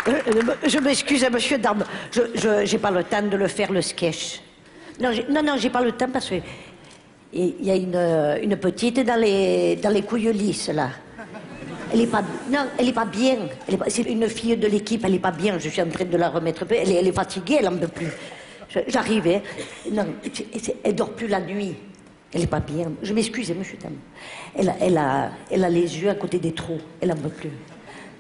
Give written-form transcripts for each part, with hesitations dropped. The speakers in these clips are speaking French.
Je m'excuse, monsieur, dame. J'ai pas le temps de le faire, le sketch. Non, j'ai pas le temps parce que il y a une petite dans les couilles lisses, là. Elle est pas, non, elle est pas bien. C'est une fille de l'équipe, elle est pas bien. Je suis en train de la remettre. Elle est fatiguée, elle en peut plus. J'arrive, hein. Non, elle dort plus la nuit. Elle est pas bien. Je m'excuse, monsieur, dame. Elle a les yeux à côté des trous. Elle en peut plus.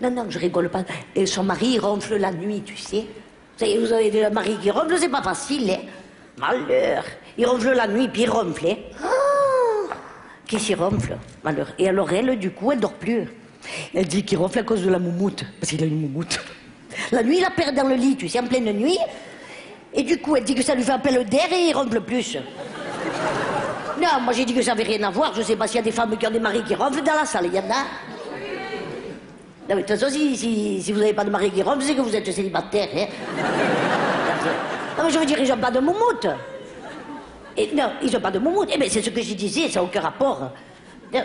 Non, je rigole pas. Et son mari, il ronfle la nuit, tu sais. Vous avez un mari qui ronfle, c'est pas facile, hein. Malheur. Il ronfle la nuit, puis il ronfle, hein. Oh, qui s'y ronfle, malheur. Et alors elle, du coup, elle dort plus. Elle dit qu'il ronfle à cause de la moumoute, parce qu'il a une moumoute. La nuit, il la perd dans le lit, tu sais, en pleine nuit. Et du coup, elle dit que ça lui fait appel d'air et il ronfle plus. Non, moi j'ai dit que ça n'avait rien à voir. Je sais pas s'il y a des femmes qui ont des maris qui ronflent dans la salle, il y en a. Non, mais de toute façon, si vous n'avez pas de mari qui ronfle, c'est que vous êtes célibataire, hein. Non, mais je veux dire, ils n'ont pas de moumoute. Et non, ils n'ont pas de moumoute. Eh bien, c'est ce que je disais, ça n'a aucun rapport.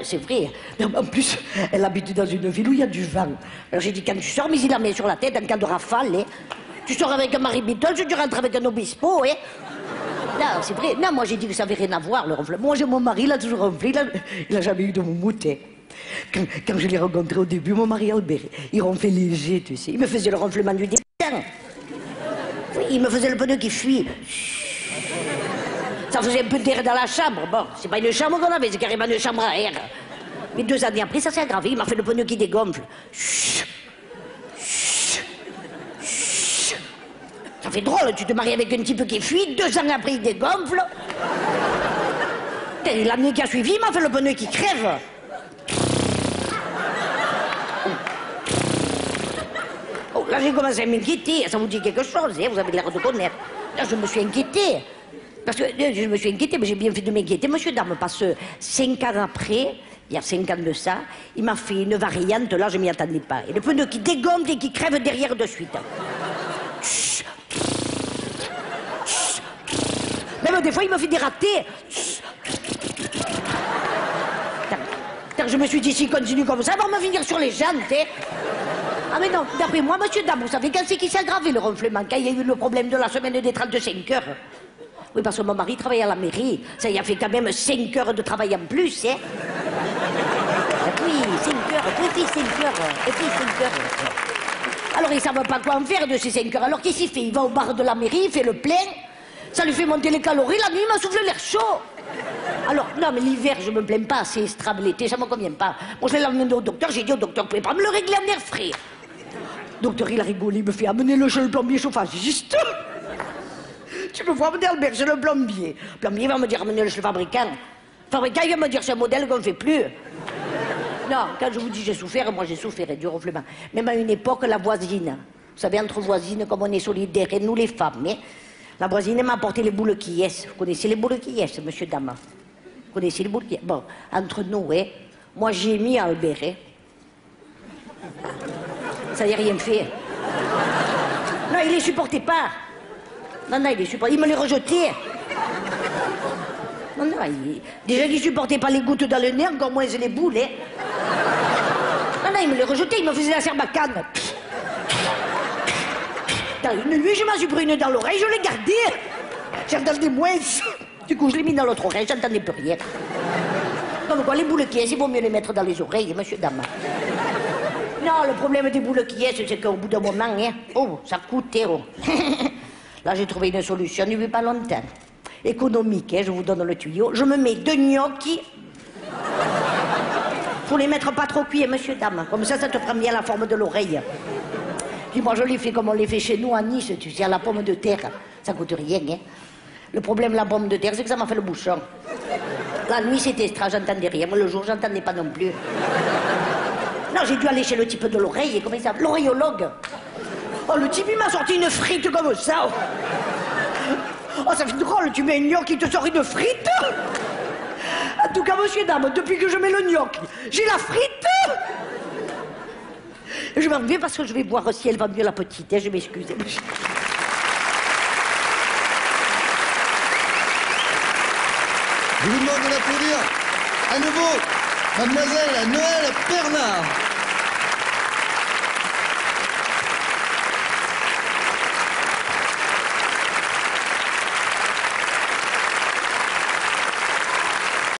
C'est vrai. Non, en plus, elle habite dans une ville où il y a du vent. Alors j'ai dit, quand tu sors, mais il la met sur la tête en cas de rafale. Hein. Tu sors avec un Marie Beatles, tu rentres avec un Obispo. Hein. Non, c'est vrai. Non, moi j'ai dit que ça n'avait rien à voir, le ronflement. Moi, j'ai mon mari, il a toujours ronflé, il n'a jamais eu de moumoute. Hein. Quand je l'ai rencontré au début, mon mari Albert, il ronflait léger, tu sais. Il me faisait le ronflement du débutant. Il me faisait le pneu qui fuit. Ça faisait un peu d'air dans la chambre. Bon, c'est pas une chambre qu'on avait, c'est carrément une chambre à air. Mais 2 années après, ça s'est aggravé. Il m'a fait le pneu qui dégonfle. Ça fait drôle, tu te maries avec un type qui fuit, 2 ans après, il dégonfle. Et l'année qui a suivi, il m'a fait le pneu qui crève. Oh, là, j'ai commencé à m'inquiéter. Ça vous dit quelque chose, hein, vous avez l'air de connaître. Là, je me suis inquiétée. Parce que je me suis inquiétée, mais j'ai bien fait de m'inquiéter, monsieur, dame, parce que 5 ans après, il y a 5 ans de ça, il m'a fait une variante, là, je m'y attendais pas. Et le pneu qui dégonfle et qui crève derrière de suite. Même des fois, il me fait des ratés. Je me suis dit, s'il continue comme ça, il va me finir sur les jantes. Hein. Ah mais non, d'après moi, monsieur, dame, vous savez quand c'est qui s'est aggravé le ronflement, quand il y a eu le problème de la semaine des 35 heures. Oui, parce que mon mari travaille à la mairie. Ça y a fait quand même 5 heures de travail en plus, hein. Oui, 5 heures, petit 5 heures, petit 5 heures. Alors, ils ne savent pas quoi en faire de ces 5 heures. Alors, qu'est-ce qu'il fait? Il va au bar de la mairie, il fait le plein. Ça lui fait monter les calories. La nuit, il m'a soufflé l'air chaud. Alors, non, mais l'hiver, je me plains pas. C'est stable l'été, ça me convient pas. Moi, je l'ai emmené au docteur. J'ai dit au docteur, vous pouvez pas me le régler en air frais. Le docteur, il a rigolé. Il me fait amener-le chez le plombier chauffagiste. Tu me vois amener Albert chez le plombier. Le plombier va me dire amenez-le chez le fabricant. Le fabricant, il va me dire c'est un modèle qu'on ne fait plus. Non, quand je vous dis j'ai souffert, moi j'ai souffert du ronflement. Même à une époque, la voisine, vous savez, entre voisines, comme on est solidaires, et nous les femmes, hein, la voisine m'a apporté les boules qui est. Vous connaissez les boules qui est, monsieur Dama? Vous connaissez les boules qui est? Bon, entre nous, hein, moi j'ai mis Albert. Hein. Ça n'y a rien fait. Non, il les supportait pas. Non, il les supportait. Il me les rejetait. Non, déjà qu'il supportait pas les gouttes dans le nez, encore moins les boules. Hein. Non, il me les rejetait, il me faisait la serbacane. Une nuit, je m'en suis pris une dans l'oreille, je l'ai gardée. J'entendais moins. Du coup, je l'ai mis dans l'autre oreille, j'entendais plus rien. Comme quoi, les boules qui est, il vaut mieux les mettre dans les oreilles, monsieur dame. Non, le problème des boules qui est, c'est qu'au bout d'un moment, hein, oh, ça coûtait. Oh. Là, j'ai trouvé une solution, il n'y a pas longtemps. Économique, hein, je vous donne le tuyau. Je me mets 2 gnocchis. Faut les mettre pas trop cuits, monsieur, dame. Comme ça te prend bien la forme de l'oreille. Puis moi, je les fais comme on les fait chez nous à Nice, tu sais, à la pomme de terre. Ça coûte rien, hein. Le problème de la pomme de terre, c'est que ça m'a fait le bouchon. La nuit, c'était extra, j'entendais rien. Moi, le jour, j'entendais pas non plus. Non, j'ai dû aller chez le type de l'oreille, comment il s'appelle? L'oreillologue. Oh, le type, il m'a sorti une frite comme ça. Oh, ça fait drôle, tu mets un gnocchi, il te sort une frite. En tout cas, monsieur, dame, depuis que je mets le gnocchi, j'ai la frite. Je m'en vais parce que je vais voir si elle va mieux, la petite, hein, je m'excuse. Je vous demande de l'applaudir à nouveau, mademoiselle Noël Bernard.